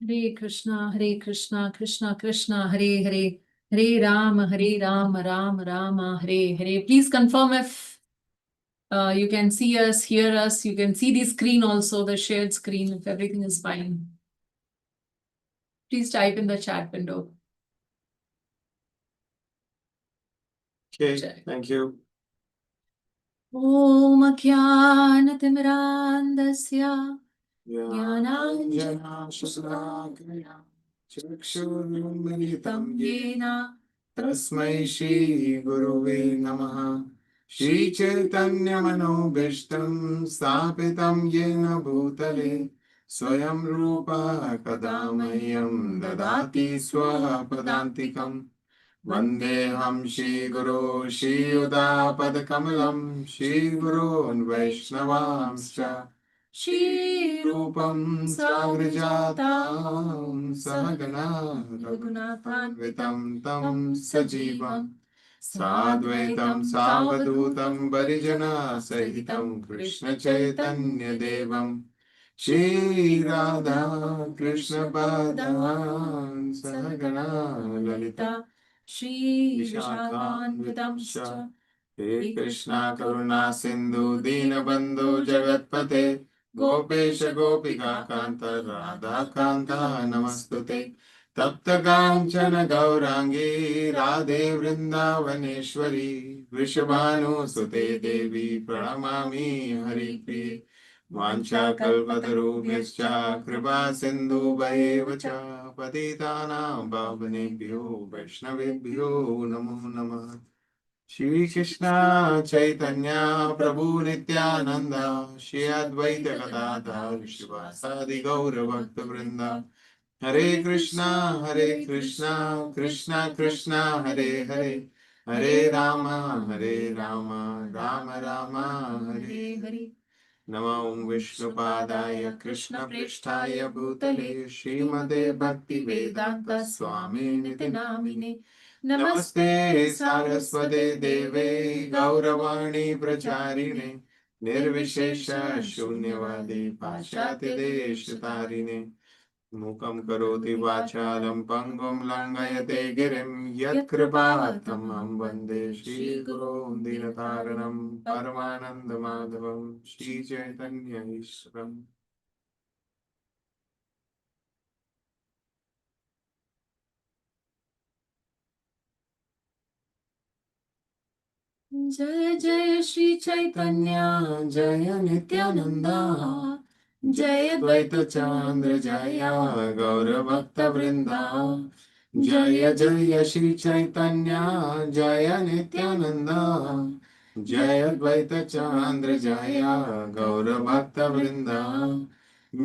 Hare Krishna, Krishna Krishna, Hare Hare, Hare Rama, Rama Rama, Hare Hare. Please confirm if you can see us, hear us. You can see the screen also, the shared screen, if everything is fine. Please type in the chat window. Okay, thank you. Om Ajnana-timirandasya Jnananjana-shukraya Chakshurunmilitam Yena Tasmai Shri Guruve Namaha Shri Chaitanya Manobhishtam Sthapitam Yena Bhutale Swayam Rupa Kadamayam Dadati Swapadantikam Vandeham Shri Guru Shri Yuda Kamalam Shri Gurun Vaishnavamscha Shri Rupam Sagrajatam Sahagana Raghunathanvitam Tam Sajivam Sadvaitam Savadutam Varijana Sahitam Krishna Chaitanya Devam Shri Radha Krishna Padam Sahagana Lalita Shri Vishakhanvitamscha He Krishna Karuna Sindhu Dinabandhu Jagatpate Gopesha Gopika Kanta Radha Kanta Namastute Tapta Kanchana Gaurangi Radhe Vrindavaneshwari Vrishabhanu Sute Devi Pranamami Hari Priye Vancha Kalpatarubhyascha Kripa Sindhu Bhayevacha Patitanam Pavanebhyo Vaishnavebhyo Namo Namah Shri Krishna Chaitanya Prabhu Nityananda Shri Advaita Gadadhar Shivasadi Gaura Bhakta Vrinda Hare Krishna Krishna Krishna Hare Hare Hare Rama Rama Rama Hare Hare Namo Vishnupadaya Krishna Pristhaya Bhutale Srimade Bhakti Vedanta Swami Niti Namine Namaste Saraswate Deve Gauravani Pracharine Nirvishesha Shunyavadi Pashati Deshatarine Mukam Karoti Vachalam Pangum Langayate Girim Yat Kripatamam Vande Shri Guru Dinataranam Paramananda Madhavam Shri Chaitanya Ishram Jaya Jaya Shri Chaitanya Jaya Nityananda Jaya Dvaita Chandra Jaya Gaura Bhakta Vrinda Jaya Jaya Shri Chaitanya Jaya Nityananda Jaya Dvaita Chandra Jaya Gaura Bhakta Vrinda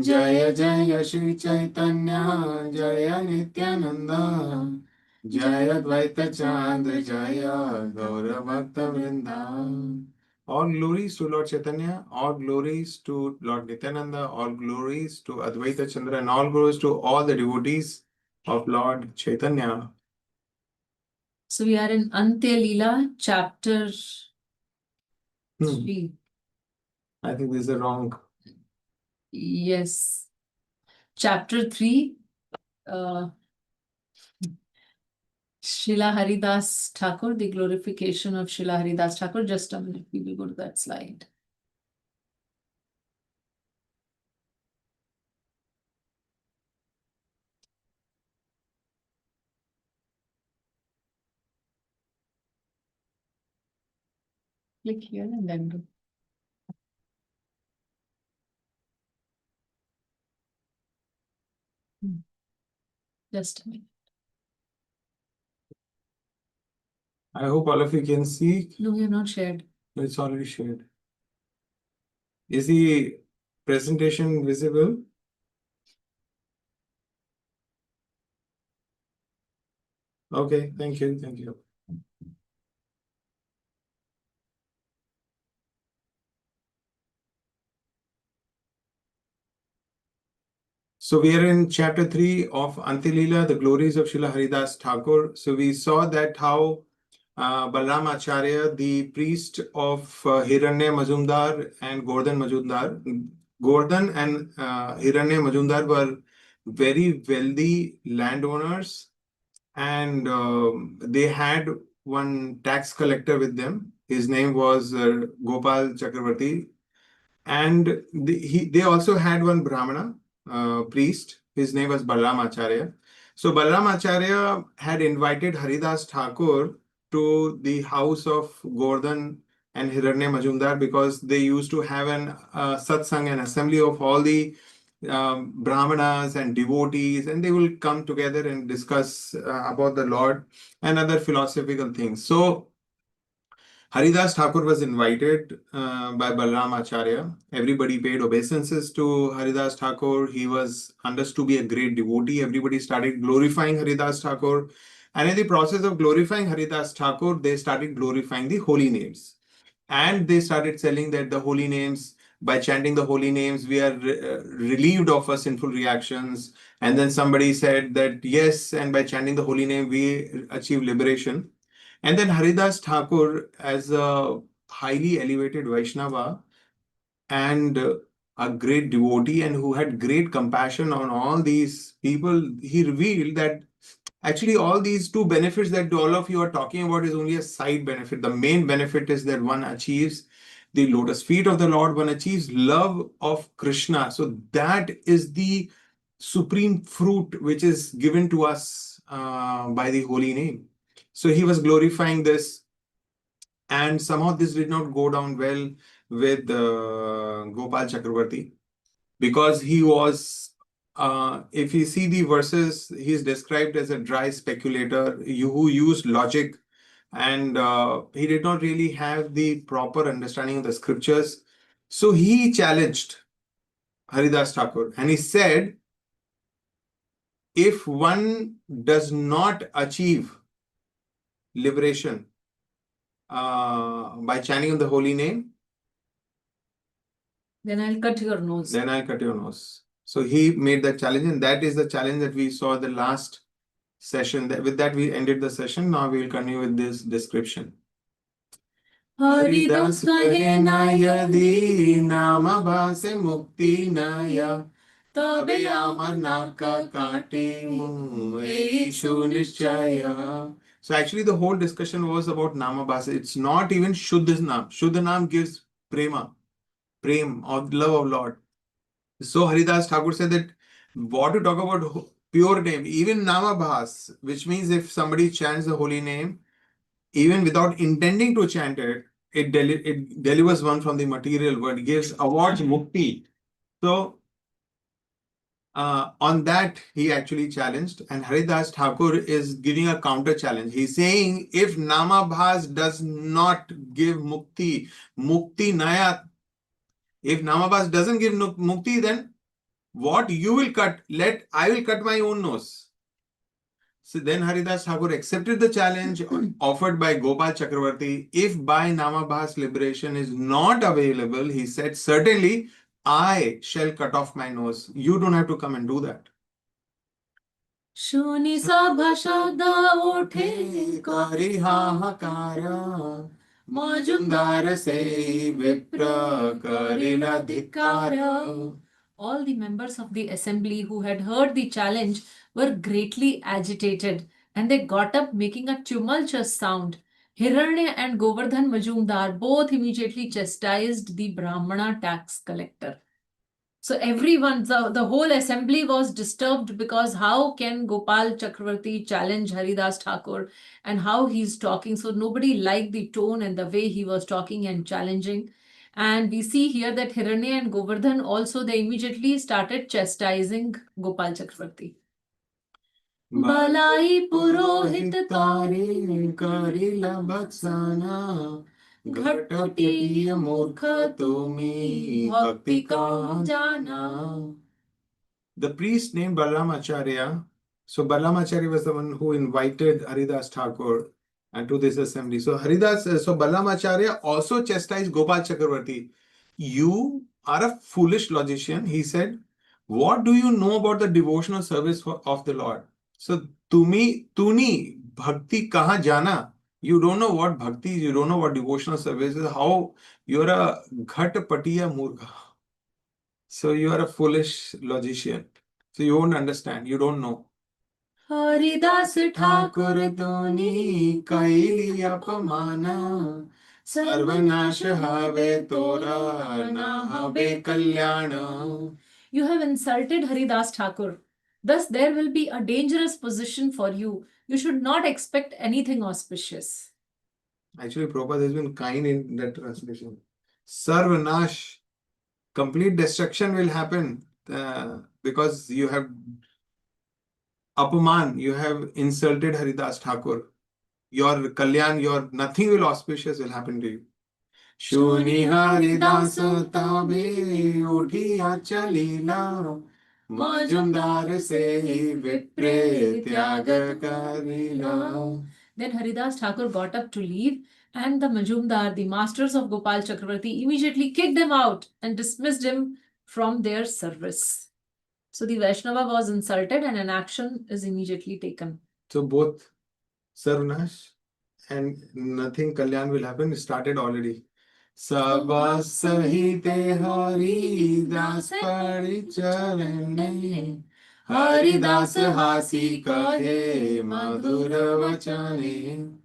Jaya Jaya Shri Chaitanya Jaya Nityananda Jaya Dvaita Chandra Jaya Gaura Bhakta Vrinda All glories to Lord Chaitanya, all glories to Lord Nityananda, all glories to Advaita Chandra, and all glories to all the devotees of Lord Chaitanya. So we are in Antya-līlā, chapter 3. I think this is wrong. Yes. Chapter 3. Srila Haridāsa Ṭhākura, the glorification of Srila Haridāsa Ṭhākura. Just a minute, we will go to that slide. Click here and then do. Just a minute. I hope all of you can see. No, we have not shared. It's already shared. Is the presentation visible? Okay, thank you, thank you. So we are in chapter 3 of Antya-līlā, the glories of Srila Haridāsa Ṭhākura. So we saw that how Rāmacandra, the priest of Hiranya Majumdar and Govardhan and Hiranya Majumdar were very wealthy landowners, and they had one tax collector with them. His name was Gopal Chakravarti, and they also had one Brahmana priest. His name was Balaramacharya. So Balaramacharya had invited Haridāsa Ṭhākura to the house of Govardhan and Hiranya Majumdar, because they used to have an satsang, an assembly of all the Brahmanas and devotees, and they will come together and discuss about the Lord and other philosophical things. So Haridāsa Ṭhākura was invited by Balaramacharya. Everybody paid obeisances to Haridāsa Ṭhākura. He was understood to be a great devotee. Everybody started glorifying Haridāsa Ṭhākura. And in the process of glorifying Haridāsa Ṭhākura, they started glorifying the holy names. And they started telling that the holy names, by chanting the holy names, we are relieved of our sinful reactions. And then somebody said that, yes, and by chanting the holy name, we achieve liberation. And then Haridāsa Ṭhākura, as a highly elevated Vaiṣṇava and a great devotee, and who had great compassion on all these people, he revealed that actually all these two benefits that all of you are talking about is only a side benefit. The main benefit is that one achieves the lotus feet of the Lord, one achieves love of Krishna. So that is the supreme fruit which is given to us by the holy name. So he was glorifying this, and somehow this did not go down well with Gopal Chakravarti, because he was, if you see the verses, he is described as a dry speculator who used logic, and he did not really have the proper understanding of the scriptures. So he challenged Haridāsa Ṭhākura, and he said, if one does not achieve liberation by chanting of the holy name, then I'll cut your nose. then I'll cut your nose. So he made that challenge, and that is the challenge that we saw the last session. With that, we ended the session. Now we will continue with this description. Haridas kahe na yadi nama bhase mukti naya tabe amar naka kati eshu nishchaya. So actually the whole discussion was about nama bhasa. It's not even Shuddha-nam. Shuddha-nam gives prema, prem, or love of Lord. So Haridāsa Ṭhākura said that what to talk about pure name, even nama bhas, which means if somebody chants the holy name, even without intending to chant it, it delivers one from the material world, gives awards mukti. So on that he actually challenged, and Haridāsa Ṭhākura is giving a counter challenge. He's saying, if Namabhas does not give mukti, mukti naya, if Namabhas doesn't give mukti, then what you will cut? I will cut my own nose. So then Haridāsa Ṭhākura accepted the challenge offered by Gopal Chakravarti. If by Namabhas liberation is not available, he said, certainly I shall cut off my nose. You don't have to come and do that. Shuni sabha shabda uthe Kari hahakara Majumdar se vipra karila dhikara. All the members of the assembly who had heard the challenge were greatly agitated, and they got up making a tumultuous sound. Hiranya and Govardhan Majumdar both immediately chastised the Brahmana tax collector. So everyone, the whole assembly was disturbed, because how can Gopal Chakravarti challenge Haridāsa Ṭhākura and how he's talking? So nobody liked the tone and the way he was talking and challenging. And we see here that Hiranya and Govardhan also, they immediately started chastising Gopal Chakravarti. Balai purohit tari karila bhaksana Ghatatiya murkha tumi bhakti ka jana. The priest named Balaramacharya. So Balaramacharya was the one who invited Haridāsa Ṭhākura to this assembly. So Balaramacharya also chastised Gopal Chakravarti. You are a foolish logician, he said. What do you know about the devotional service of the Lord? So tuni bhakti kaha jana. You don't know what bhakti is, you don't know what devotional service is. How you're a ghatapatiya murkha. So you are a foolish logician. So you won't understand, you don't know. Haridāsa Ṭhākura tuni kaili apamana, sarvanash have tora na have kalyana. You have insulted Haridāsa Ṭhākura. Thus, there will be a dangerous position for you. You should not expect anything auspicious. Actually, Prabhupada has been kind in that translation. Sarvanash, complete destruction will happen because you have apaman, you have insulted Haridāsa Ṭhākura. Your kalyan, your nothing will auspicious will happen to you. Shuni Haridāsa tabe uthi Antya-līlā, Majumdar se vipre tyaga karila. Then Haridāsa Ṭhākura got up to leave, and the Majumdar, the masters of Gopal Chakravarti, immediately kicked him out and dismissed him from their service. So the Vaiṣṇava was insulted and an action is immediately taken. So both Sarvanash and nothing kalyan will happen started already. Sabas sahite Haridāsa paricharane, Haridāsa hasi kahe madhura vachane.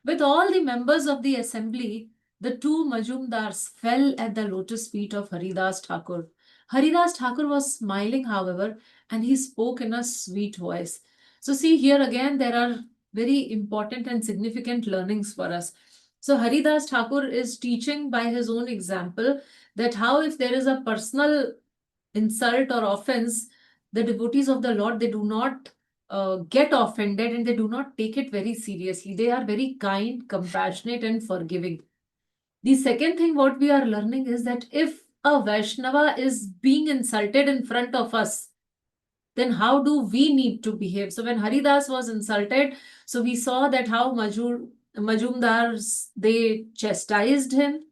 With all the members of the assembly, the two Majumdars fell at the lotus feet of Haridāsa Ṭhākura. Haridāsa Ṭhākura was smiling, however, and he spoke in a sweet voice. So see, here again, there are very important and significant learnings for us. So Haridāsa Ṭhākura is teaching by his own example that how if there is a personal insult or offense, the devotees of the Lord, they do not get offended and they do not take it very seriously. They are very kind, compassionate and forgiving. The second thing what we are learning is that if a Vaiṣṇava is being insulted in front of us, then how do we need to behave? So when Haridas was insulted, so we saw that how Majumdars, they chastised him,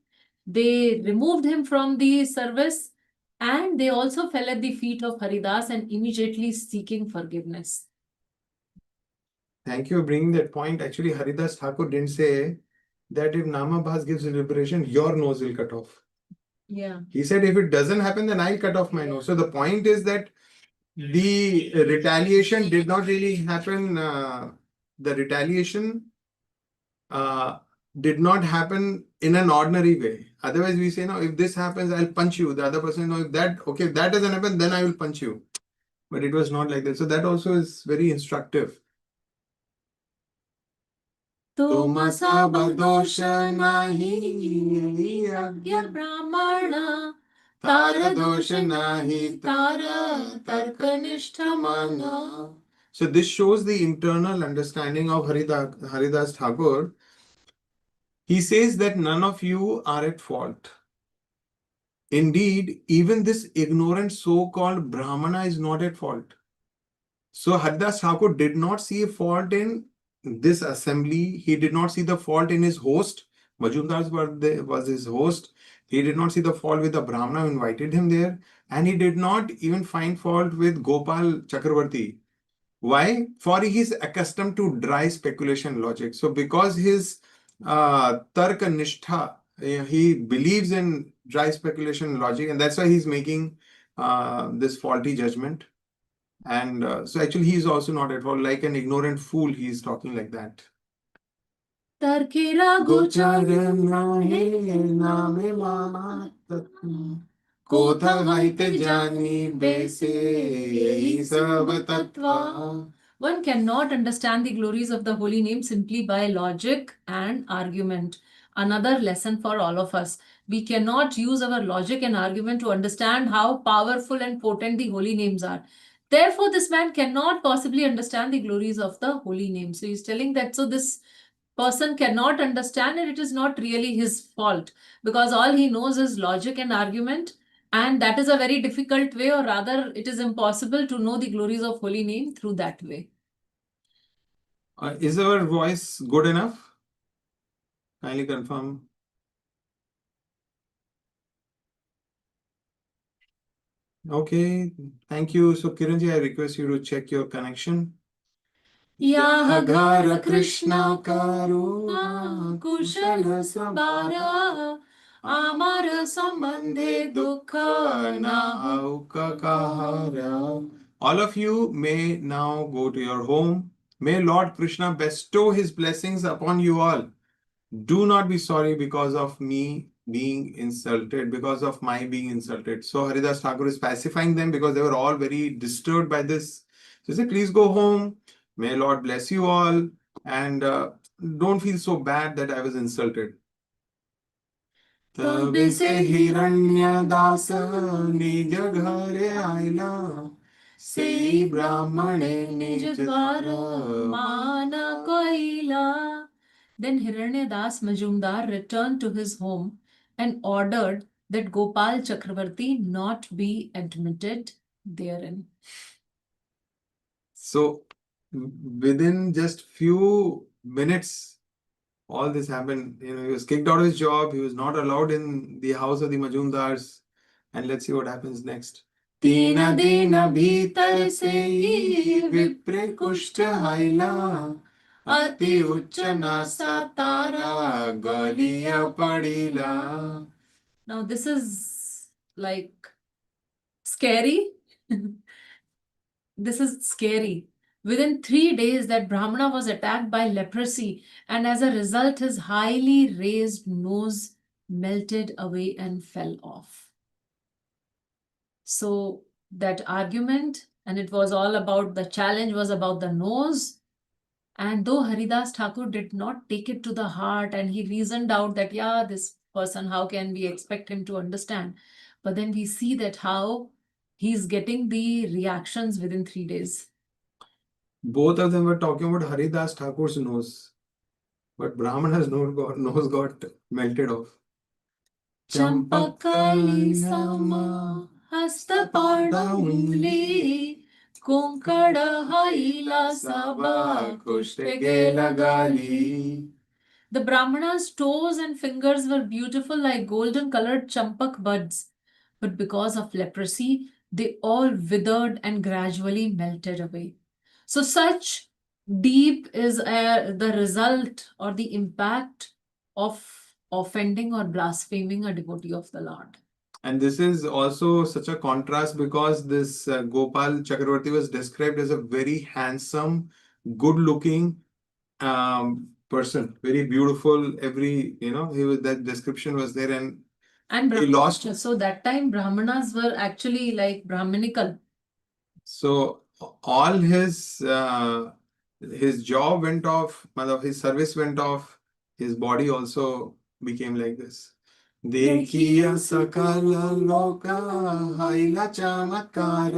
they removed him from the service, and they also fell at the feet of Haridas and immediately seeking forgiveness. Thank you for bringing that point. Actually, Haridāsa Ṭhākura didn't say that if Namabhas gives liberation, your nose will cut off. Yeah. He said if it doesn't happen, then I'll cut off my nose. So the point is that the retaliation did not really happen. The retaliation did not happen in an ordinary way. Otherwise, we say, no, if this happens, I'll punch you. The other person, no, if that, okay, if that doesn't happen, then I will punch you. But it was not like that. So that also is very instructive. Tomasa badosha nahi agya brahmana tara dosha nahi tara tarkanishta mana. So this shows the internal understanding of Haridāsa Ṭhākura. He says that none of you are at fault. Indeed, even this ignorant so-called Brahmana is not at fault. So Haridāsa Ṭhākura did not see a fault in this assembly. He did not see the fault in his host. Majumdar was his host. He did not see the fault with the Brahmana who invited him there. And he did not even find fault with Gopal Chakravarti. Why? For he is accustomed to dry speculation logic. So because his Tarka Nishtha, he believes in dry speculation logic, and that's why he's making this faulty judgment. And so actually he is also not at all like an ignorant fool. He is talking like that. Tarkera One cannot understand the glories of the holy name simply by logic and argument. Another lesson for all of us. We cannot use our logic and argument to understand how powerful and potent the holy names are. Therefore, this man cannot possibly understand the glories of the holy name. So he's telling that, so this person cannot understand and it is not really his fault because all he knows is logic and argument. And that is a very difficult way, or rather it is impossible to know the glories of holy name through that way. Is our voice good enough? Kindly confirm. Okay, thank you. So Kiranji, I request you to check your connection. Yahagara Krishna Karuna Kushala Sabara Amar sambandhe dukkha na Ukakahara. All of you may now go to your home. May Lord Krishna bestow his blessings upon you all. Do not be sorry because of me being insulted, because of my being insulted. So Haridāsa Ṭhākura is pacifying them because they were all very disturbed by this. So he said, please go home. May Lord bless you all. And don't feel so bad that I was insulted. तबे से हिरण्यदास निज घरे आइला, सेई ब्राह्मणे निज द्वार मान कइला. Then Hiranyadas Majumdar returned to his home and ordered that Gopal Chakravarti not be admitted therein. So within just few minutes, all this happened. He was kicked out of his job. He was not allowed in the house of the Majumdars. And let's see what happens next. तीन दिन भीतर से ही विप्र कुष्ठ हाइला, अति उच्च NASA तारा गलिया पड़ीला. Now this is like scary. This is scary. Within 3 days, that Brahmana was attacked by leprosy, and as a result, his highly raised nose melted away and fell off. So that argument, and it was all about, the challenge was about the nose. And though Haridāsa Ṭhākura did not take it to the heart, and he reasoned out that, yeah, this person, how can we expect him to understand? But then we see that how he's getting the reactions within 3 days. Both of them were talking about Haridāsa Ṭhākura's nose, but Brahmana's nose got melted off. Champakali sama hastapada ungli kunkada haila sabha kushtege lagali. The Brahmana's toes and fingers were beautiful like golden colored champak buds, but because of leprosy, they all withered and gradually melted away. So such deep is the result or the impact of offending or blaspheming a devotee of the Lord. And this is also such a contrast because this Gopal Chakravarti was described as a very handsome, good-looking person, very beautiful. That description was there, and he lost. So that time Brahmanas were actually like Brahminical. So all his job went off, his service went off, his body also became like this. देखिया सकल लोका हाइला चमत्कार,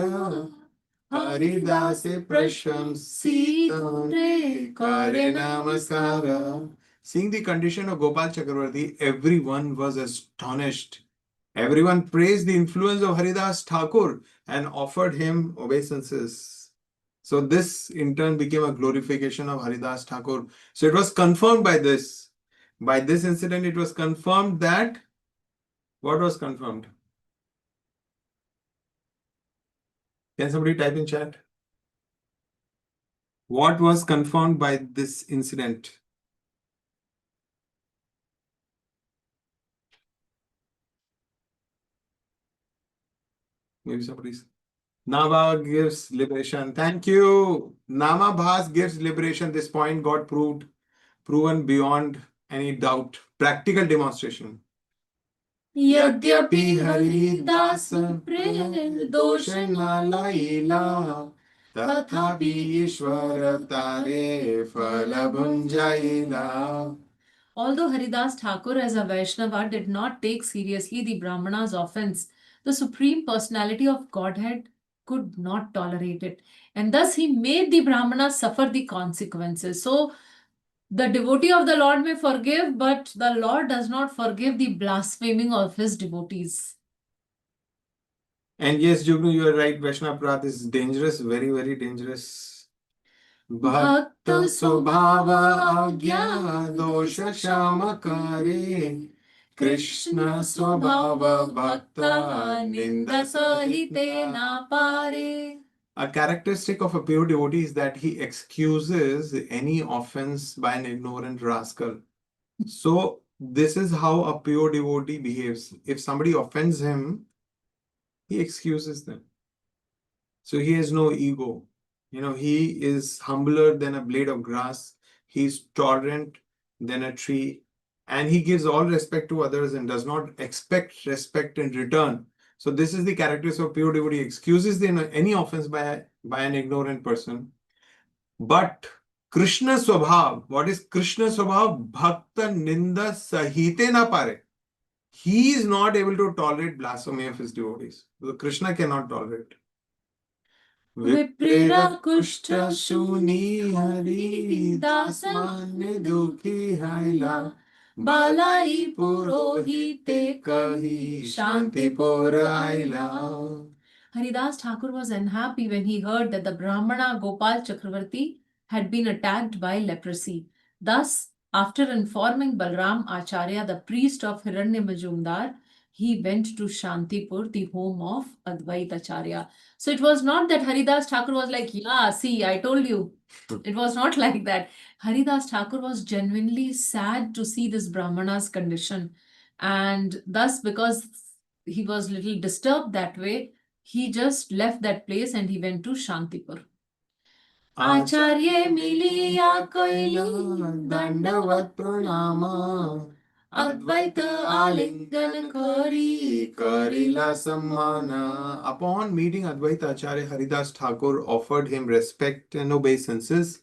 हरिदास प्रशंसित करे नमस्कार. Seeing the condition of Gopal Chakravarti, everyone was astonished. Everyone praised the influence of Haridāsa Ṭhākura and offered him obeisances. So this in turn became a glorification of Haridāsa Ṭhākura. So it was confirmed by this. By this incident, it was confirmed that, what was confirmed? Can somebody type in chat? What was confirmed by this incident? Maybe somebody's. Nama gives liberation. Thank you. Nama Bhas gives liberation. This point got proven beyond any doubt. Practical demonstration. Yadyapi Haridāsa dosha na laila, tathapi Ishvara tare phala bhunjaila. Although Haridāsa Ṭhākura as a Vaiṣṇava did not take seriously the Brahmana's offense, the Supreme Personality of Godhead could not tolerate it. And thus he made the Brahmanas suffer the consequences. So the devotee of the Lord may forgive, but the Lord does not forgive the blaspheming of his devotees. And yes, Jugnu, you are right. Vaishnava is dangerous, very, very dangerous. Bhakta Swabhava Agya Dosha Shamakare, Krishna Swabhava Bhakta Ninda Sahite Napare. A characteristic of a pure devotee is that he excuses any offense by an ignorant rascal. So this is how a pure devotee behaves. If somebody offends him, he excuses them. So he has no ego. He is humbler than a blade of grass. He's tolerant than a tree. And he gives all respect to others and does not expect respect in return. So this is the characteristics of pure devotee. Excuses any offense by an ignorant person. But Krishna Swabhav, what is Krishna Swabhav? Bhakta Ninda Sahite na pare. He is not able to tolerate blasphemy of his devotees. So Krishna cannot tolerate. Viprira kushta shuni Haridāsa dukhi haila balai purohite kahi Śāntipura aila. Haridāsa Ṭhākura was unhappy when he heard that the Brahmana Gopal Chakravarti had been attacked by leprosy. Thus, after informing Balram Acharya, the priest of Hiranya Majumdar, he went to Śāntipura, the home of Advaita Acharya. So it was not that Haridāsa Ṭhākura was like, yeah, see, I told you. It was not like that. Haridāsa Ṭhākura was genuinely sad to see this Brahmana's condition. And thus, because he was little disturbed that way, he just left that place and he went to Śāntipura. Acharya miliya koili dandavat pranama Advaita alingan kari karila sammana. Upon meeting Advaita Acharya, Haridāsa Ṭhākura offered him respect and obeisances.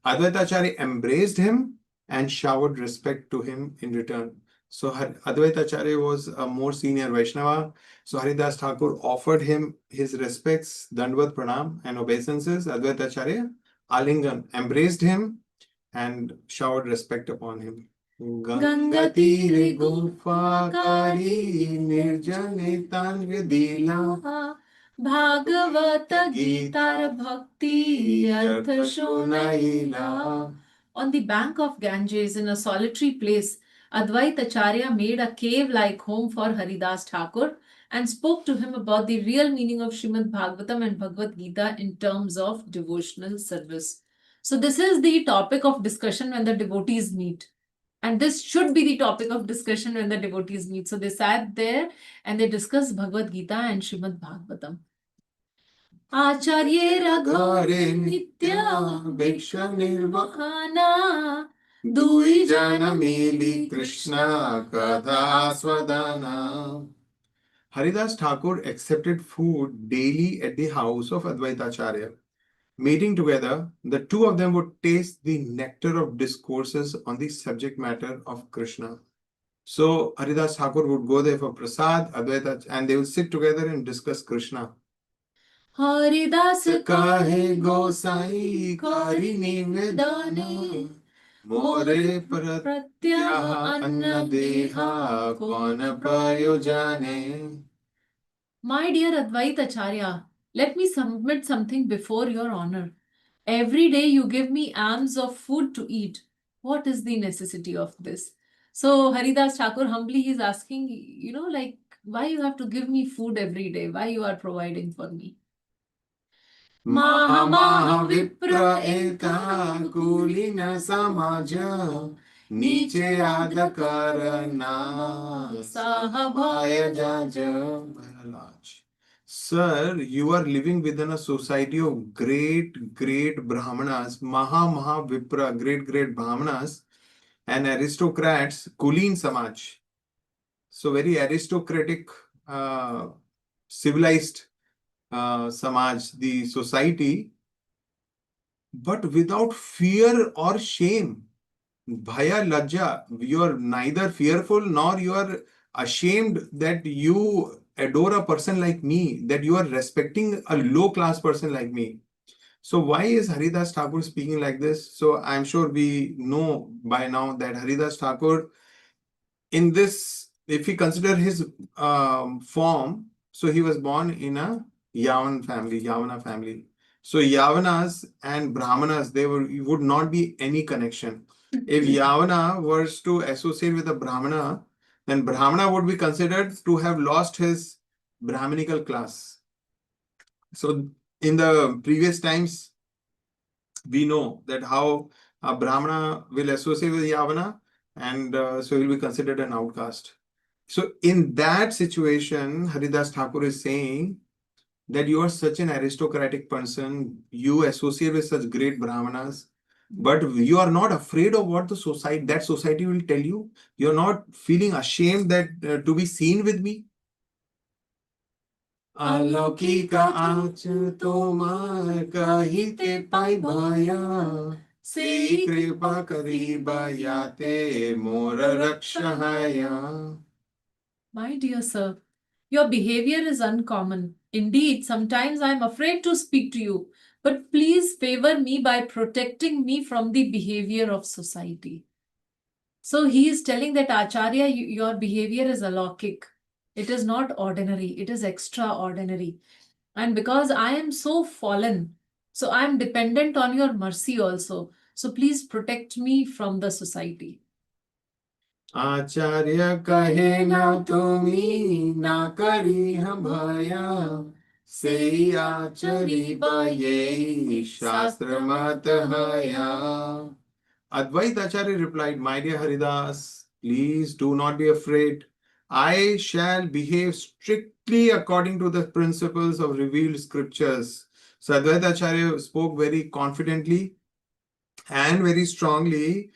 Advaita Acharya embraced him and showered respect to him in return. So Advaita Acharya was a more senior Vaiṣṇava. So Haridāsa Ṭhākura offered him his respects, Dandvat Pranam and obeisances. Advaita Acharya Alingan embraced him and showered respect upon him. Gangatire Gopakari Nirjane Tangadila Bhagavata Gitar Bhakti Artha Shunaila. On the bank of Ganges, in a solitary place, Advaita Acharya made a cave-like home for Haridāsa Ṭhākura and spoke to him about the real meaning of Srimad Bhagavatam and Bhagavad Gita in terms of devotional service. So this is the topic of discussion when the devotees meet. And this should be the topic of discussion when the devotees meet. So they sat there and they discussed Bhagavad Gita and Srimad Bhagavatam. Acharya Raghore Nitya Bhiksha Nirvahana Dui Jana Mili Krishna Katha Swadana. Haridāsa Ṭhākura accepted food daily at the house of Advaita Acharya. Meeting together, the two of them would taste the nectar of discourses on the subject matter of Krishna. So Haridāsa Ṭhākura would go there for prasad, Advaita, and they would sit together and discuss Krishna. Haridāsa Kahe Gosai Kari Nivedana More Pratyaha Anna Deha Kona Prayojane. My dear Advaita Acharya, let me submit something before your honor. Every day you give me alms of food to eat. What is the necessity of this? So Haridāsa Ṭhākura humbly is asking, why you have to give me food every day? Why you are providing for me? Maha Vipra Eta Kulina Samaja Niche Adakarana Sahabhaya Jaja. Sir, you are living within a society of great Brahmanas, Maha Vipra, great Brahmanas and aristocrats, Kulin Samaj. So very aristocratic, civilized Samaj, the society, but without fear or shame. Bhaya Lajja, you are neither fearful nor you are ashamed that you adore a person like me, that you are respecting a low class person like me. So why is Haridāsa Ṭhākura speaking like this? So I'm sure we know by now that Haridāsa Ṭhākura, in this, if we consider his form, so he was born in a Yavana family. So Yavanas and Brahmanas, would not be any connection. If Yavana was to associate with a Brahmana, then Brahmana would be considered to have lost his Brahminical class. So in the previous times, we know that how a Brahmana will associate with Yavana and so he'll be considered an outcast. So in that situation, Haridāsa Ṭhākura is saying that you are such an aristocratic person, you associate with such great brahmanas, but you are not afraid of what that society will tell you. You're not feeling ashamed that to be seen with me. अलौकिका आच तोमार कहिते पाई भया सेई कृपा करीबा याते मोर रक्षाया. My dear sir, your behavior is uncommon. Indeed, sometimes I am afraid to speak to you, but please favor me by protecting me from the behavior of society. So he is telling that Acharya, your behavior is alaukic. It is not ordinary, it is extraordinary. And because I am so fallen, so I am dependent on your mercy also. So please protect me from the society. आचार्य कहे ना तुमी ना करी हम भया सेई आचरी बाये शास्त्र मत हया. Advaita Acharya replied, my dear Haridas, please do not be afraid. I shall behave strictly according to the principles of revealed scriptures. So Advaita Acharya spoke very confidently and very strongly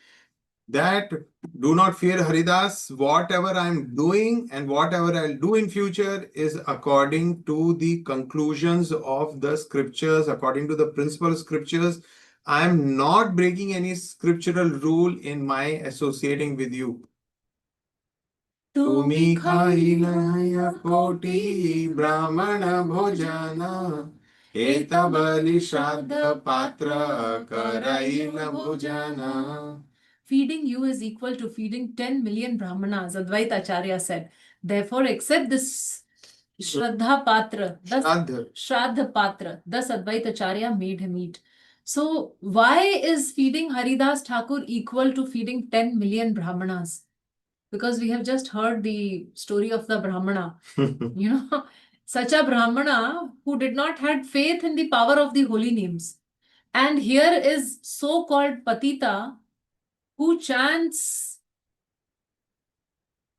that do not fear Haridas, whatever I am doing and whatever I'll do in future is according to the conclusions of the scriptures, according to the principal scriptures. I am not breaking any scriptural rule in my associating with you. Tumi khailaya koti brahmana bhojana eta bali shraddha patra karaila bhojana. Feeding you is equal to feeding 10 million brahmanas, Advaita Acharya said. Therefore, accept this Shraddha Patra. Shraddha Patra. Thus Advaita Acharya made him eat. So, why is feeding Haridāsa Ṭhākura equal to feeding 10 million brahmanas? Because we have just heard the story of the brahmana. You know, such a brahmana who did not have faith in the power of the holy names. And here is so-called Patita who chants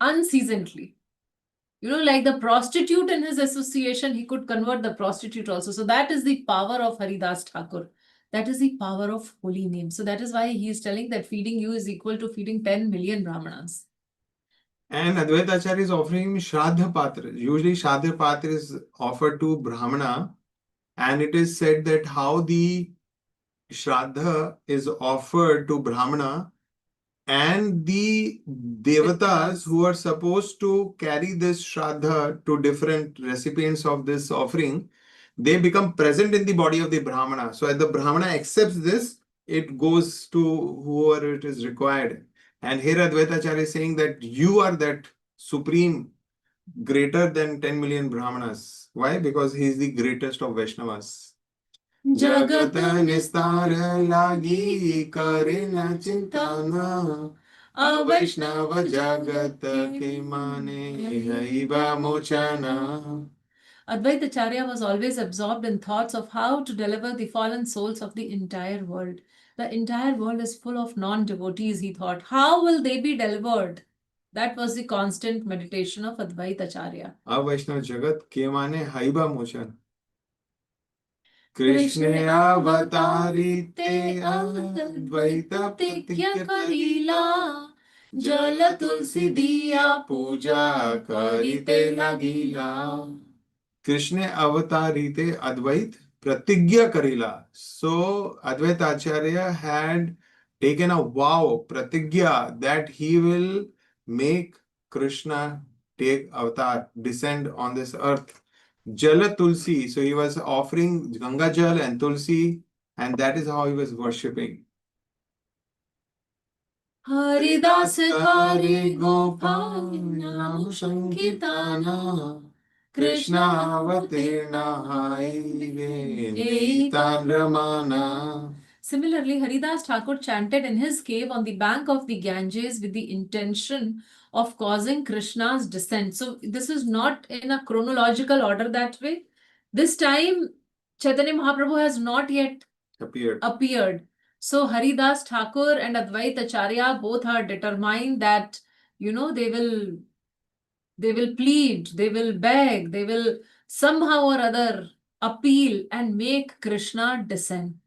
unceasingly. You know, like the prostitute in his association, he could convert the prostitute also. So that is the power of Haridāsa Ṭhākura. That is the power of holy name. So that is why he is telling that feeding you is equal to feeding 10 million brahmanas. And Advaita Acharya is offering him Shraddha Patra. Usually Shraddha Patra is offered to Brahmana, and it is said that how the Shraddha is offered to Brahmana, and the devatas who are supposed to carry this Shraddha to different recipients of this offering, they become present in the body of the Brahmana. So as the Brahmana accepts this, it goes to whoever it is required. And here Advaita Acharya is saying that you are that supreme, greater than 10 million Brahmanas. Why? Because he is the greatest of Vaishnavas. Jagat nistar lagi karina chintana Avaishnava jagat ke mane haiva mochana. Advaita Acharya was always absorbed in thoughts of how to deliver the fallen souls of the entire world. The entire world is full of non-devotees, he thought. How will they be delivered? That was the constant meditation of Advaita Acharya. Avaishnava jagat ke mane haiva mochana. Krishna avatari te advaita Nityānanda jala tulsi diya puja karite lagila. Krishna avatarite Advait Pratigya Karila. So Advaita Acharya had taken a vow, Pratigya, that he will make Krishna take avatar, descend on this earth. Jala Tulsi. So he was offering Ganga Jal and Tulsi, and that is how he was worshipping. Haridāsa Hari Gopal Namu Sankirtana Krishna avatirna Ramana. Similarly, Haridāsa Ṭhākura chanted in his cave on the bank of the Ganges with the intention of causing Krishna's descent. So this is not in a chronological order that way. This time, Chaitanya Mahaprabhu has not yet appeared. So Haridāsa Ṭhākura and Advaita Acharya both are determined that, they will plead, they will beg, they will somehow or other appeal and make Krishna descend.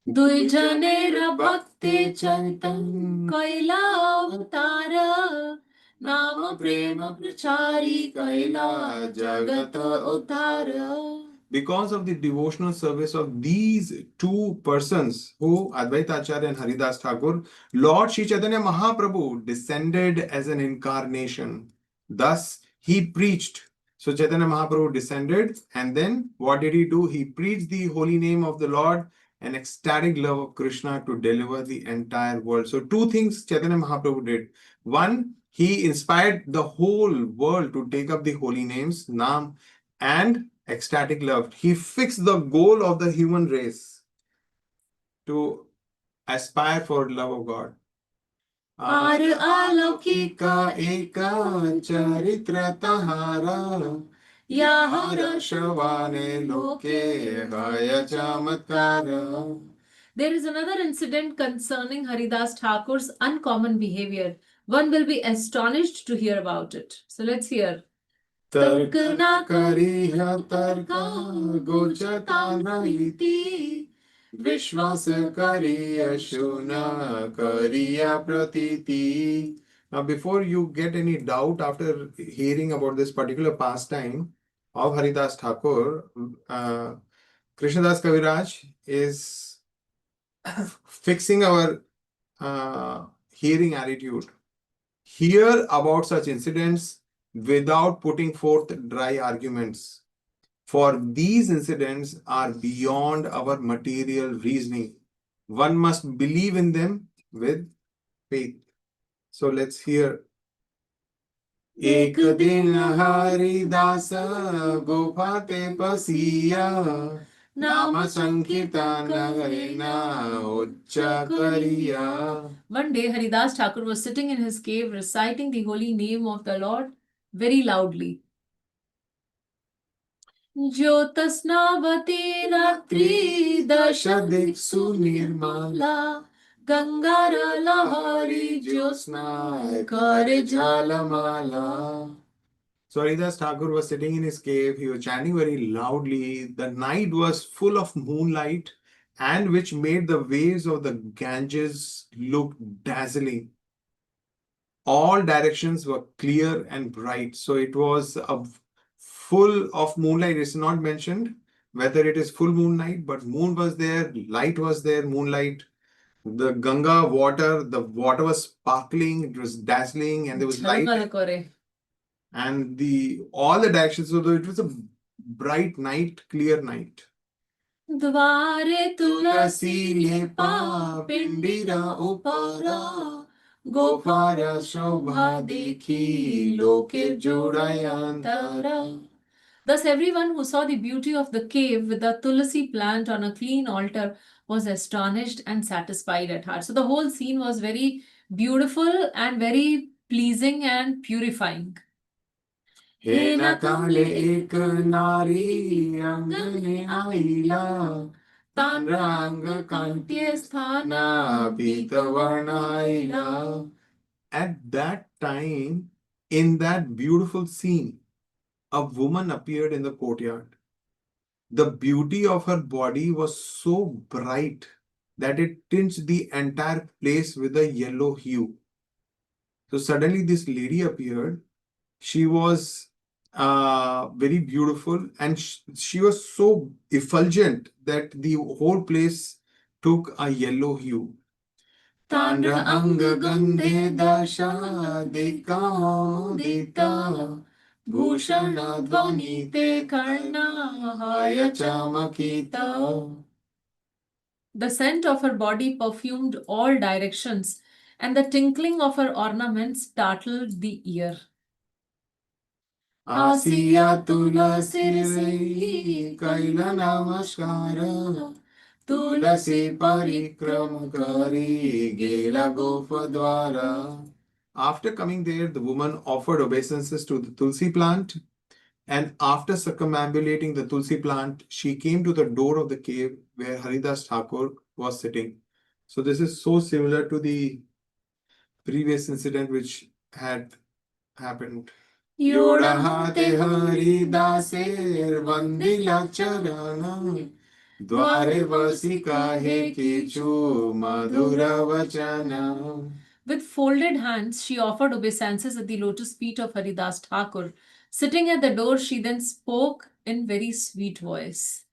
Duijanera bhakti chaitan kaila avatara nama prema prachari kaila jagata uttara. Because of the devotional service of these two persons, who Advaita Acharya and Haridāsa Ṭhākura, Lord Sri Chaitanya Mahaprabhu descended as an incarnation. Thus, he preached. So Chaitanya Mahaprabhu descended, and then what did he do? He preached the holy name of the Lord and ecstatic love of Krishna to deliver the entire world. So two things Chaitanya Mahaprabhu did. One, he inspired the whole world to take up the holy names, Nam, and ecstatic love. He fixed the goal of the human race to aspire for love of God. Par alaukika eka charitamrta yahara shavane loke haya chamatkara. There is another incident concerning Haridāsa Ṭhākura's uncommon behavior. One will be astonished to hear about it. So let's hear. Tark na kariya tarka gochata iti Vishwas kariya shuna kariya pratiti. Now, before you get any doubt after hearing about this particular pastime of Haridāsa Ṭhākura, Krishnadas Kaviraj is fixing our hearing attitude. Hear about such incidents without putting forth dry arguments. For these incidents are beyond our material reasoning. One must believe in them with faith. So let's hear. Ek din Haridāsa gopate pasiya nama sankirtana garena uchcha kariya. One day, Haridāsa Ṭhākura was sitting in his cave reciting the holy name of the Lord very loudly. Jyotasnavati ratri Dashadiksu nirmala Gangara lahari jyosna kare jhalamala. So Haridāsa Ṭhākura was sitting in his cave. He was chanting very loudly. The night was full of moonlight, and which made the waves of the Ganges look dazzling. All directions were clear and bright. So it was full of moonlight. It's not mentioned whether it is full moon night, but moon was there, light was there, moonlight. The Ganga water, the water was sparkling, it was dazzling, and there was light. And all the directions, so it was a bright night, clear night. Dvare tulasi lepa pindira upara Gopara shobha dekhi loke jodayantara. Thus everyone who saw the beauty of the cave with the tulasi plant on a clean altar was astonished and satisfied at heart. So the whole scene was very beautiful and very pleasing and purifying. Hena kale ek nari angane aila tanrang kantye sthana pitavarnaila. At that time, in that beautiful scene, a woman appeared in the courtyard. The beauty of her body was so bright that it tinged the entire place with a yellow hue. So suddenly this lady appeared. She was very beautiful, and she was so effulgent that the whole place took a yellow hue. Tandra anga gandhe dasha dekamudita bhushana dvanite karna haya chamakita. The scent of her body perfumed all directions, and the tinkling of her ornaments startled the ear. Asiya tulasi kaila namaskara tulasi parikram kari gela gofadwara. After coming there, the woman offered obeisances to the tulsi plant And after circumambulating the tulsi plant, she came to the door of the cave where Haridāsa Ṭhākura was sitting. So this is so similar to the previous incident which had happened. Yodahate Haridaser Vandila Charana Dware Vasika He Kichu Madhura Vachana. With folded hands, she offered obeisances at the lotus feet of Haridāsa Ṭhākura. Sitting at the door, she then spoke in very sweet voice.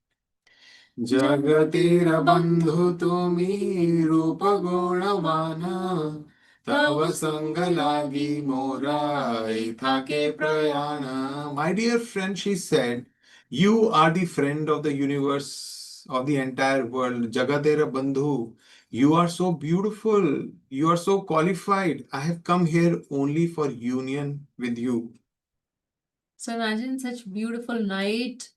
Jagatira bandhu tumi rupa gunavana Tava sangalagi mora ithake prayana. My dear friend, she said, you are the friend of the universe, of the entire world. Jagatera bandhu. You are so beautiful. You are so qualified. I have come here only for union with you. So imagine such beautiful night,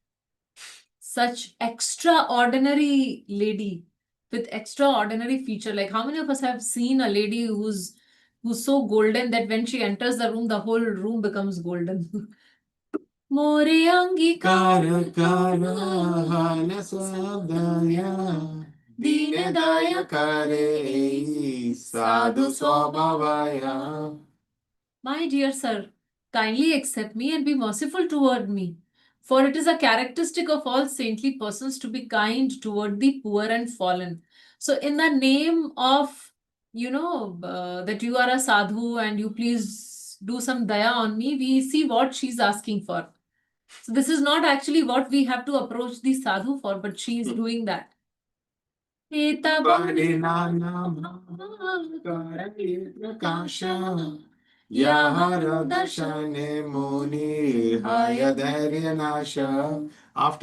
such extraordinary lady with extraordinary feature. Like how many of us have seen a lady who's so golden that when she enters the room, the whole room becomes golden. More angikara Kara sadaya Dinedaya kare sadhu swabhavaya. My dear sir, kindly accept me and be merciful toward me. For it is a characteristic of all saintly persons to be kind toward the poor and fallen. So, in the name of, that you are a sadhu and you please do some daya on me, we see what she's asking for. So, this is not actually what we have to approach the sadhu for, but she is doing that. After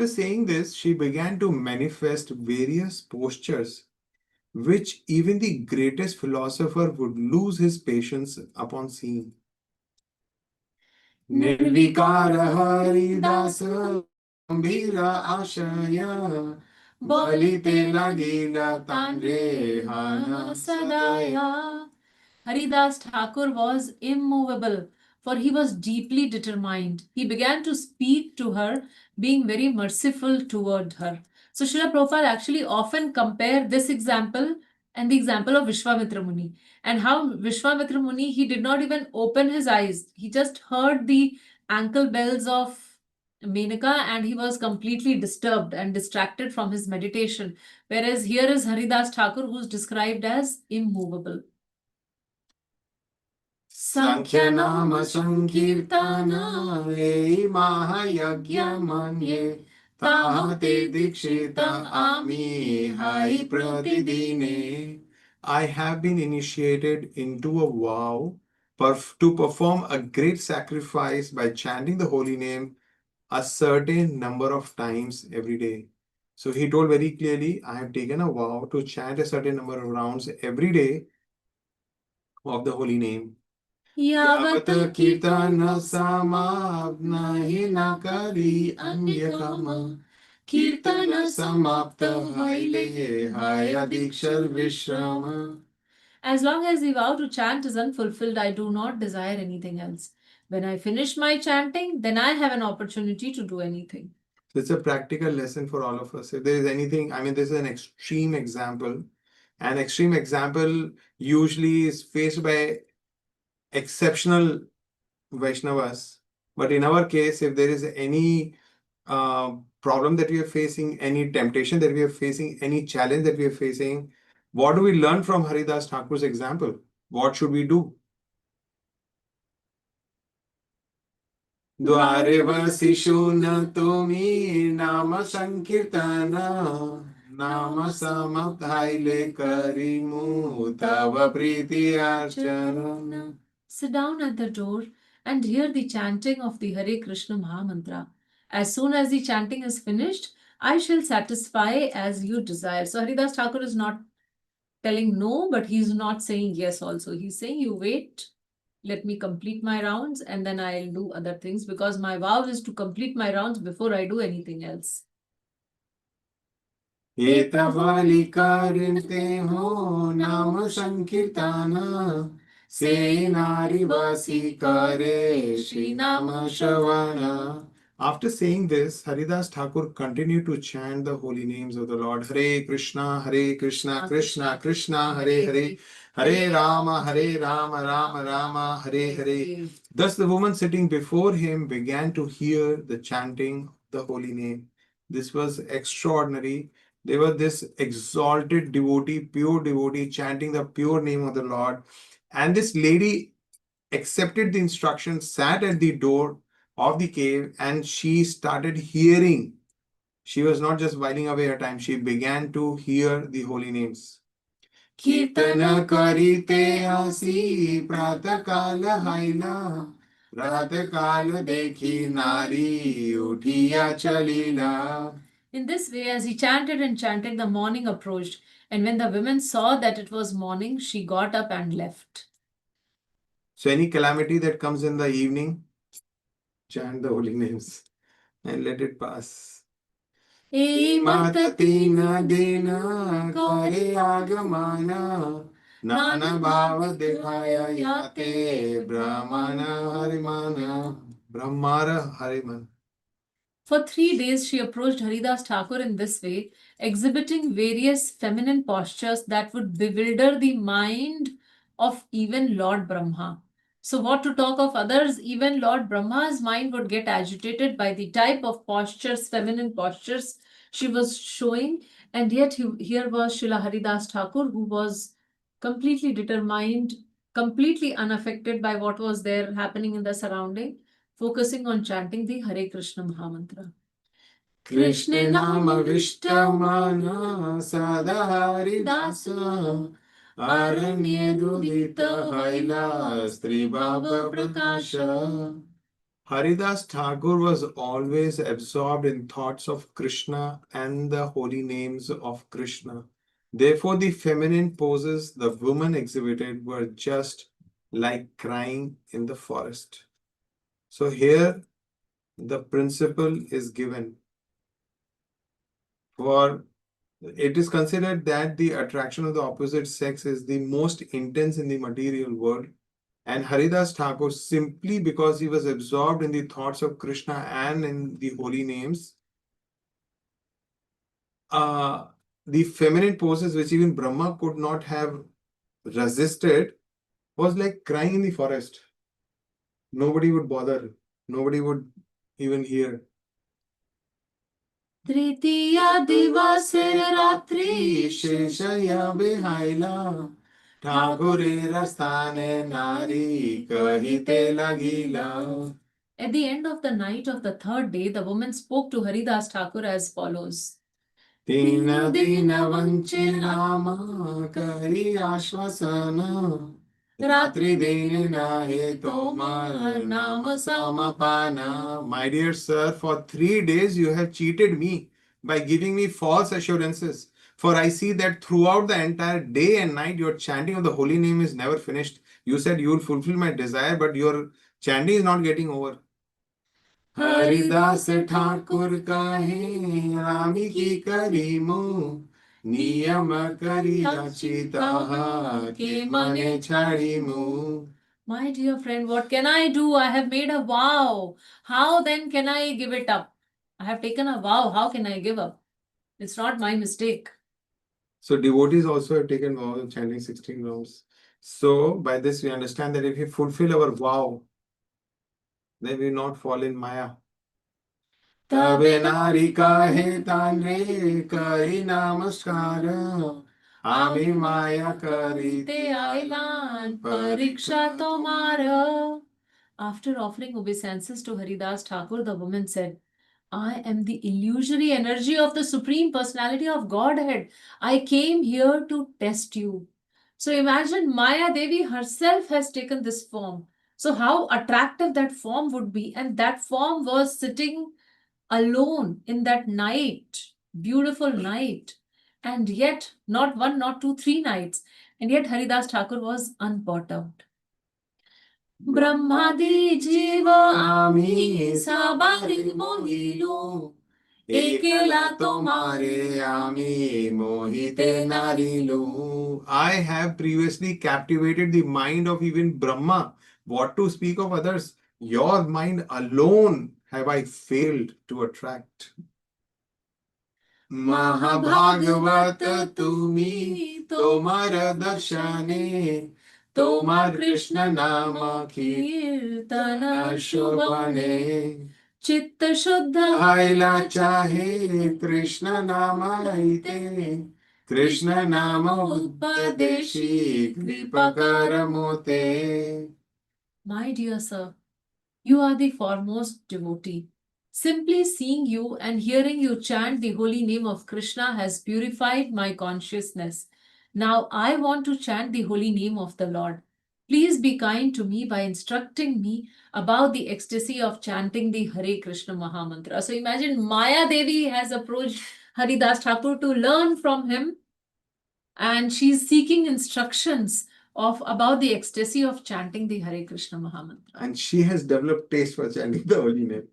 saying this, she began to manifest various postures, which even the greatest philosopher would lose his patience upon seeing. Nirvikara Haridāsa Gambhīra Ashaya Balite Lagila Tanre Hana Sadaya. Haridāsa Ṭhākura was immovable, for he was deeply determined. He began to speak to her, being very merciful toward her. So Srila Prabhupada actually often compare this example and the example of Vishwamitra Muni, and how Vishwamitra Muni, he did not even open his eyes. He just heard the ankle bells of Menaka and he was completely disturbed and distracted from his meditation. Whereas here is Haridāsa Ṭhākura, who is described as immovable. Sankhyanama Sankirtana Ei Mahayagya Manye Tahate Dikshita Ami Hai Pratidine. I have been initiated into a vow to perform a great sacrifice by chanting the holy name a certain number of times every day. So he told very clearly, I have taken a vow to chant a certain number of rounds every day of the holy name. Yavata kirtana samapna hinakari anyakama kirtana samapta haile haya dikshar vishrama. As long as the vow to chant is unfulfilled, I do not desire anything else. When I finish my chanting, then I have an opportunity to do anything. So it's a practical lesson for all of us. If there is anything, this is an extreme example. An extreme example usually is faced by exceptional Vaishnavas. But in our case, if there is any problem that we are facing, any temptation that we are facing, any challenge that we are facing, what do we learn from Haridāsa Ṭhākura's example? What should we do? Dware vasishuna tumi nama sankirtana nama samathaile karimu tava priti archana. Sit down at the door and hear the chanting of the Hare Krishna Mahamantra. As soon as the chanting is finished, I shall satisfy as you desire. So Haridāsa Ṭhākura is not telling no, but he's not saying yes also. He's saying you wait, let me complete my rounds and then I'll do other things, because my vow is to complete my rounds before I do anything else. Etavali karinte ho nama sankirtana Se nari vasi kare Shri Nama Shravana. After saying this, Haridāsa Ṭhākura continued to chant the holy names of the Lord. Hare Krishna, Krishna Krishna, Hare Hare, Hare Rama, Rama Rama, Hare Hare. Thus the woman sitting before him began to hear the chanting of the holy name. This was extraordinary. They were this exalted devotee, pure devotee, chanting the pure name of the Lord. And this lady accepted the instruction, sat at the door of the cave, and she started hearing. She was not just whiling away her time, she began to hear the holy names. Caitanya-caritāmṛta hasi pratakala haina, pratakala dekhi nari Nityānanda. In this way, as he chanted and chanted, the morning approached, and when the women saw that it was morning, she got up and left. So any calamity that comes in the evening, chant the holy names and let it pass. Matatina dina kare agamana nana bhava dekhaya yate brahmana harimana brahmara hariman. For 3 days, she approached Haridāsa Ṭhākura in this way, exhibiting various feminine postures that would bewilder the mind of even Lord Brahma. So what to talk of others, even Lord Brahma's mind would get agitated by the type of postures, feminine postures she was showing. And yet here was Srila Haridāsa Ṭhākura, who was completely determined, completely unaffected by what was there happening in the surrounding, focusing on chanting the Hare Krishna Mahamantra. Krishna nama vishtamana sada haridasa aranye dudita haila stri baba prakasha. Haridāsa Ṭhākura was always absorbed in thoughts of Krishna and the holy names of Krishna. Therefore, the feminine poses the woman exhibited were just like crying in the forest. So here the principle is given. For it is considered that the attraction of the opposite sex is the most intense in the material world. And Haridāsa Ṭhākura, simply because he was absorbed in the thoughts of Krishna and in the holy names, the feminine poses which even Brahma could not have resisted was like crying in the forest. Nobody would bother. Nobody would even hear. Tritiya divase ratri Sheshaya behaila Ṭhākure rastane nari kahite lagila. At the end of the night of the 3rd day, the woman spoke to Haridāsa Ṭhākura as follows. Dina dina vanchinama kari ashvasana Ratri dina he tomar nama samapana. My dear sir, for 3 days you have cheated me by giving me false assurances. For I see that throughout the entire day and night your chanting of the holy name is never finished. You said you will fulfill my desire, but your chanting is not getting over. Haridāsa Ṭhākura kahe Rāmi ki karimu Niyama kariya chitaha ke mane chadimu. My dear friend, what can I do? I have made a vow. How then can I give it up? I have taken a vow. How can I give up? It's not my mistake. So devotees also have taken vows of chanting 16 rounds. So by this we understand that if we fulfill our vow, then we will not fall in Maya. Tabe nari kahe tanre kari namaskara Ami Maya karite ailan pariksha tomara. After offering obeisances to Haridāsa Ṭhākura, the woman said, I am the illusory energy of the Supreme Personality of Godhead. I came here to test you. So imagine Maya Devi herself has taken this form. So how attractive that form would be. And that form was sitting alone in that night, beautiful night. And yet, not 1, not 2, 3 nights. And yet Haridāsa Ṭhākura was unperturbed. Brahmadi jiva ami sabari mohilo ekela tomare ami mohite narilu. I have previously captivated the mind of even Brahma. What to speak of others? Your mind alone have I failed to attract? Mahabhagavat tumi tomar darshane tomar Krishna nama kirtana shobhane Chitta Shuddha Haila chahe Krishna nama aite Krishna nama upadeshi kripakara mote. My dear sir, you are the foremost devotee. Simply seeing you and hearing you chant the holy name of Krishna has purified my consciousness. Now I want to chant the holy name of the Lord. Please be kind to me by instructing me about the ecstasy of chanting the Hare Krishna Mahamantra. So imagine Maya Devi has approached Haridāsa Ṭhākura to learn from him, and she's seeking instructions of about the ecstasy of chanting the Hare Krishna Mahamantra. And she has developed taste for chanting the holy name.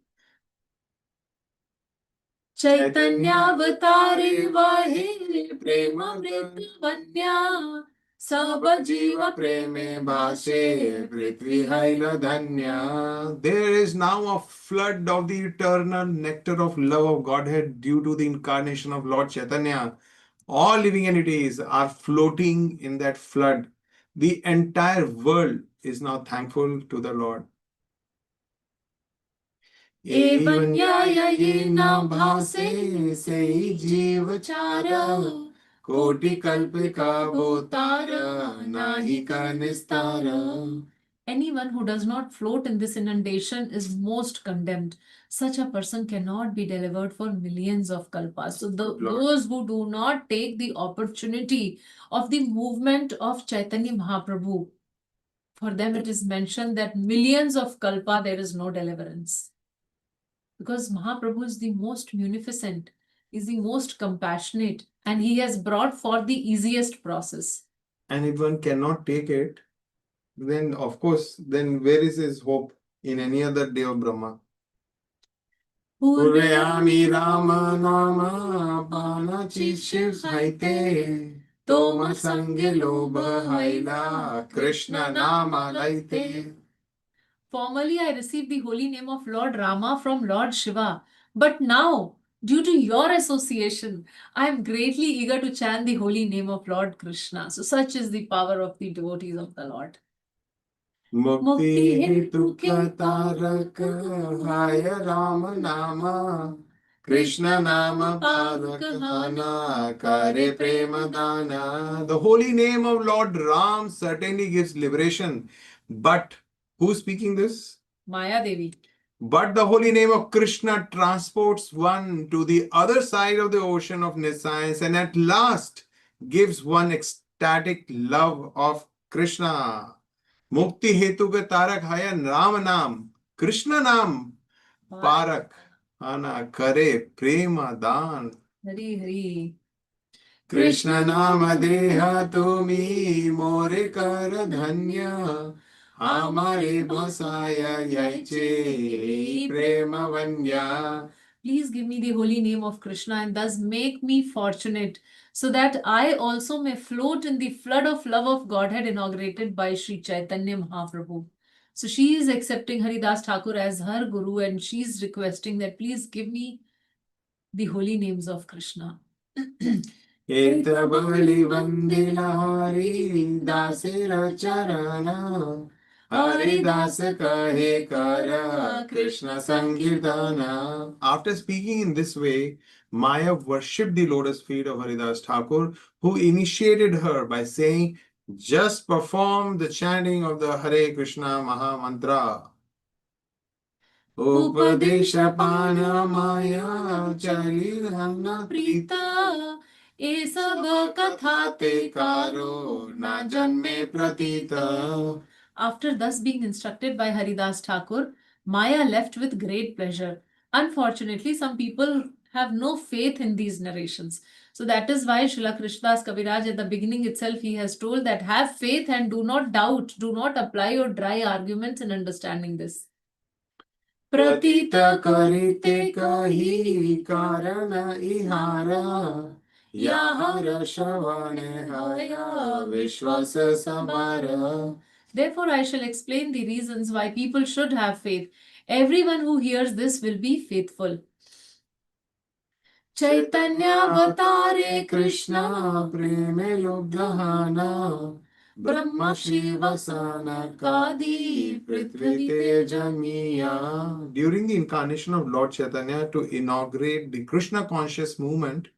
Chaitanya-avtare vahe premamrita vanya Saba jiva preme bhase prithvi haila dhanya. There is now a flood of the eternal nectar of love of Godhead due to the incarnation of Lord Chaitanya. All living entities are floating in that flood. The entire world is now thankful to the Lord. Evanyaya yena bhase sei jiva chara Koti kalpika bhutara nahi ka nistara. Anyone who does not float in this inundation is most condemned. Such a person cannot be delivered for millions of kalpas. So those who do not take the opportunity of the movement of Chaitanya Mahaprabhu, for them it is mentioned that millions of kalpa there is no deliverance. Because Mahaprabhu is the most munificent, is the most compassionate, and he has brought forth the easiest process. And if one cannot take it, then of course, then where is his hope in any other day of Brahma? Purayami Rama Nama Panachi Shiv Saite Toma Sange Lobha Haila Krishna Nama Laite. Formerly, I received the holy name of Lord Rama from Lord Shiva. But now, due to your association, I am greatly eager to chant the holy name of Lord Krishna. So such is the power of the devotees of the Lord. Mukti hetu kya tarak haya Rama Nama Krishna Nama Parakahana Kare Premadana. The holy name of Lord Ram certainly gives liberation. But who's speaking this? Maya Devi. But the holy name of Krishna transports one to the other side of the ocean of nescience and at last gives one ecstatic love of Krishna. Mukti hetu ke tarak haya Ram Naam, Krishna Naam, Parak, Ana Kare Prema Dan. Hari Hari. Krishna Nama Deha Tumi More Kar Dhanya. Amare Bhasaya Yaiche Prema Vanya. Please give me the holy name of Krishna and thus make me fortunate so that I also may float in the flood of love of Godhead inaugurated by Sri Chaitanya Mahaprabhu. So she is accepting Haridāsa Ṭhākura as her guru and she is requesting that please give me the holy names of Krishna. Etabali Vandila Haridāsa Charana Haridāsa Kahe Kara Krishna Sankirtana. After speaking in this way, Maya worshipped the lotus feet of Haridāsa Ṭhākura, who initiated her by saying, just perform the chanting of the Hare Krishna Maha Mantra. Upadesha Pana Maya Chalilana Prita E sab katha te Karo Na Janme Pratita. After thus being instructed by Haridāsa Ṭhākura, Maya left with great pleasure. Unfortunately, some people have no faith in these narrations. So that is why Srila Krishnadas Kaviraj at the beginning itself, he has told that have faith and do not doubt, do not apply your dry arguments in understanding this. Pratita karite kahi karana ihara Yahara Shavane Haya Vishwasa Samara. Therefore, I shall explain the reasons why people should have faith. Everyone who hears this will be faithful. Chaitanya-avatare Krishna preme lubdhana Brahma Shiva Sanakadi Prithvi Jamiya. During the incarnation of Lord Chaitanya to inaugurate the Krishna conscious movement,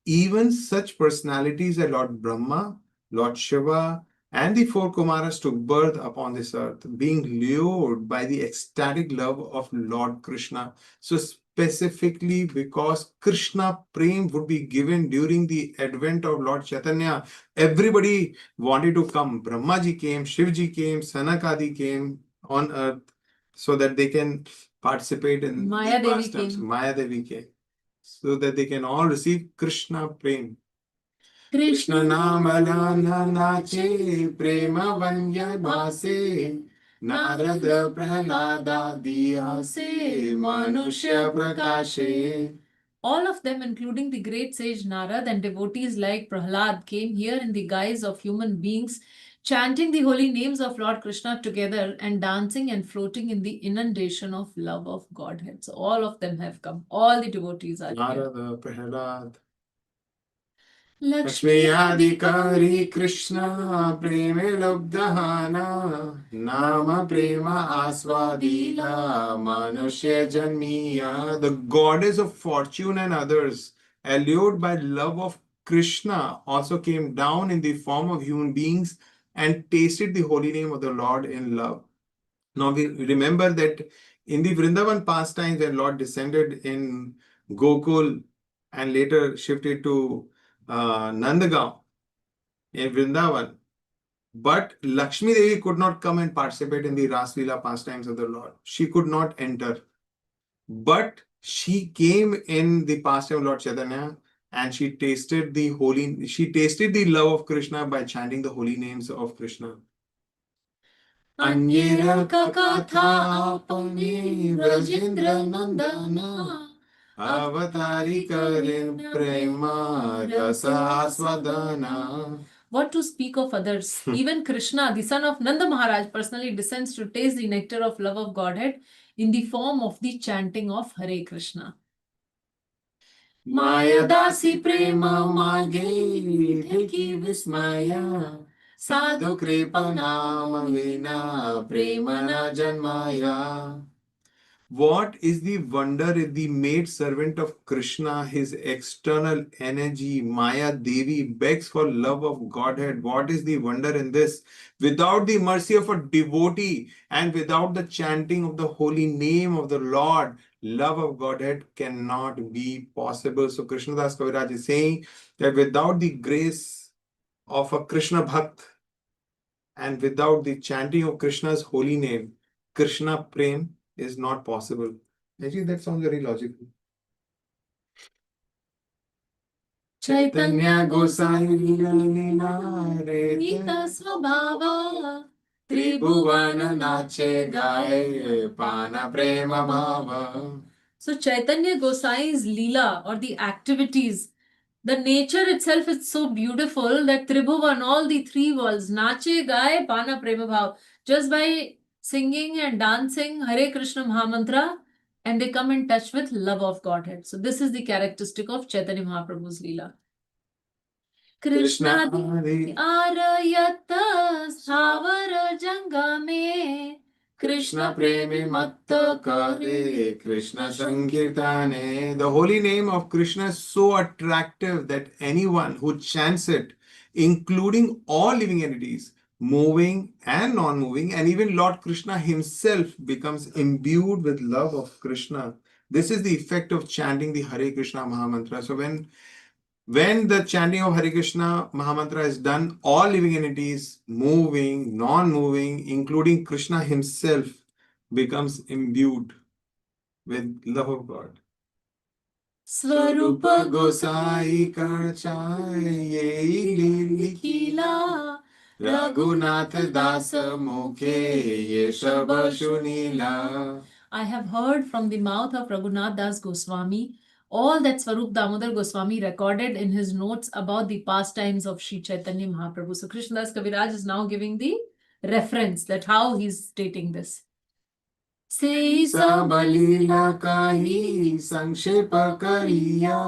even such personalities as Lord Brahma, Lord Shiva, and the four Kumaras took birth upon this earth, being lured by the ecstatic love of Lord Krishna. So specifically because Krishna Prem would be given during the advent of Lord Chaitanya, everybody wanted to come. Brahmaji came, Shivji came, Sanakadi came on earth so that they can participate in Maya the Devi pastimes. came. Maya Devi came. So that they can all receive Krishna Prem. Krishna Namalana nache prema vanya bhase Narada prahlada diyase manushya prakashe. All of them, including the great sage Narad and devotees like Prahlad, came here in the guise of human beings, chanting the holy names of Lord Krishna together and dancing and floating in the inundation of love of Godhead. So all of them have come. All the devotees are here. Narada Prahlad Lakshmi Lakshmiyadikari Krishna preme lubdhana Nama prema aswadila manushya janmiya. The goddess of fortune and others, allured by love of Krishna, also came down in the form of human beings and tasted the holy name of the Lord in love. Now we remember that in the Vrindavan pastimes, when Lord descended in Gokul and later shifted to Nandagaon in Vrindavan, but Lakshmi Devi could not come and participate in the Ras-Leela pastimes of the Lord. She could not enter. But she came in the pastime of Lord Chaitanya and she tasted the love of Krishna by chanting the holy names of Krishna. Anyera kakatha apani Vrajendra Nandana Avatari karin prema rasa aswadana. What to speak of others? Even Krishna, the son of Nanda Maharaj, personally descends to taste the nectar of love of Godhead in the form of the chanting of Hare Krishna. Maya dasi prema mage theki vismaya Sadhu kripa nama vina premana janmaya. What is the wonder in the maid servant of Krishna, his external energy, Maya Devi, begs for love of Godhead? What is the wonder in this? Without the mercy of a devotee and without the chanting of the holy name of the Lord, love of Godhead cannot be possible. So Krishnadas Kaviraj is saying that without the grace of a Krishna Bhakt and without the chanting of Krishna's holy name, Krishna Prem is not possible. Actually, that sounds very logical. Chaitanya Gosai Leela Reta Svabhava Tribhuvana Nache Gaye Pana Prema Bhava. So Chaitanya Gosai's Leela, or the activities, the nature itself is so beautiful that Tribhuvan, all the three worlds, Nache Gaye Pana Prema Bhav, just by singing and dancing Hare Krishna Mahamantra, and they come in touch with love of Godhead. So this is the characteristic of Chaitanya Mahaprabhu's Leela. Krishna Arayata Savara Jangame Krishna Premi Matta Kare Krishna Sankirtane. The holy name of Krishna is so attractive that anyone who chants it, including all living entities, moving and non-moving, and even Lord Krishna himself becomes imbued with love of Krishna. This is the effect of chanting the Hare Krishna Mahamantra. So when the chanting of Hare Krishna Mahamantra is done, all living entities, moving, non-moving, including Krishna himself, becomes imbued with love of God. Swarupa Gosai Karchai Likhila Raghunath Dasa Mukhe Yeshava Shunila. I have heard from the mouth of Raghunath Das Goswami all that Swarup Damodar Goswami recorded in his notes about the pastimes of Sri Chaitanya Mahaprabhu. So Krishnadas Kaviraj is now giving the reference that how he's stating this. Sei सब लीला का ही संक्षेप करिया,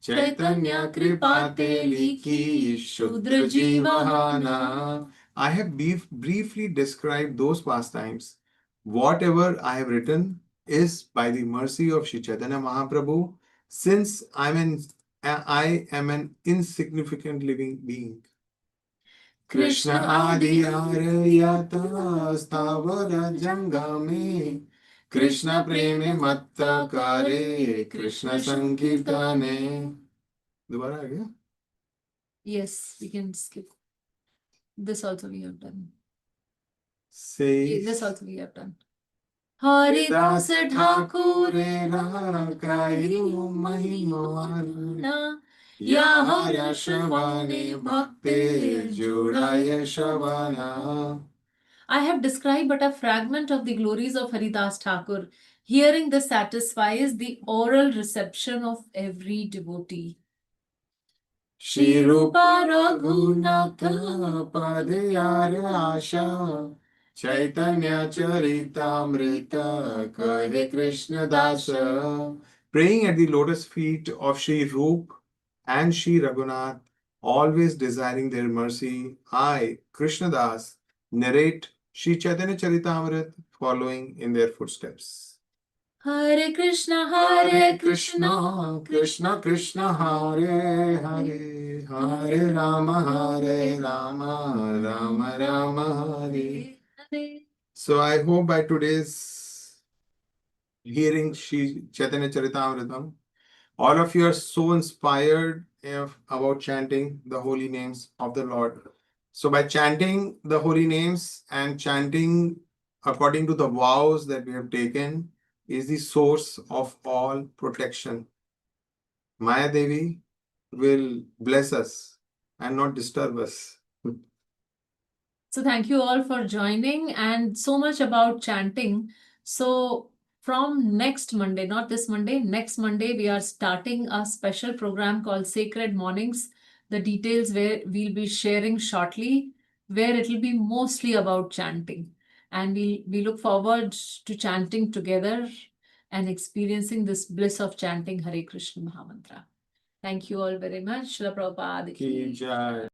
चैतन्य कृपा ते लिखी शुद्र जीवहाना. I have briefly described those pastimes. Whatever I have written is by the mercy of Sri Chaitanya Mahaprabhu, since I am an insignificant living being. Krishna आदि आर्यत स्थावर जंगमे, कृष्ण प्रेम मत्त करे कृष्ण संकीर्तने. दोबारा आ गया. Yes, we can skip. This also we have done. Say This also we have done. Haridāsa Ṭhākura Rāmacandra महिमा na या हर श्रवणे भक्ते जुड़ाय श्रवणा. I have described but a fragment of the glories of Haridāsa Ṭhākura. Hearing this satisfies the oral reception of every devotee. Shri Rupa Raghunatha Padayara Asha, Caitanya-caritāmṛta Kare Krishna Dasa. Praying at the lotus feet of Shri Rup and Shri Raghunath, always desiring their mercy, I, Krishna Das, narrate Shri Caitanya-caritāmṛta following in their footsteps. Hare Krishna, Krishna, Krishna Krishna, Hare Hare, Hare Rama, Rama Rama, Hare. So I hope by today's hearing Shri Caitanya-caritāmṛta, all of you are so inspired about chanting the holy names of the Lord. So by chanting the holy names and chanting according to the vows that we have taken is the source of all protection. Maya Devi will bless us and not disturb us. So thank you all for joining, and so much about chanting. So from next Monday, not this Monday, next Monday, we are starting a special program called Sacred Mornings. The details where we'll be sharing shortly, where it will be mostly about chanting. And we look forward to chanting together and experiencing this bliss of chanting Hare Krishna Mahamantra. Thank you all very much. Śrīla Prabhupada Ki jai.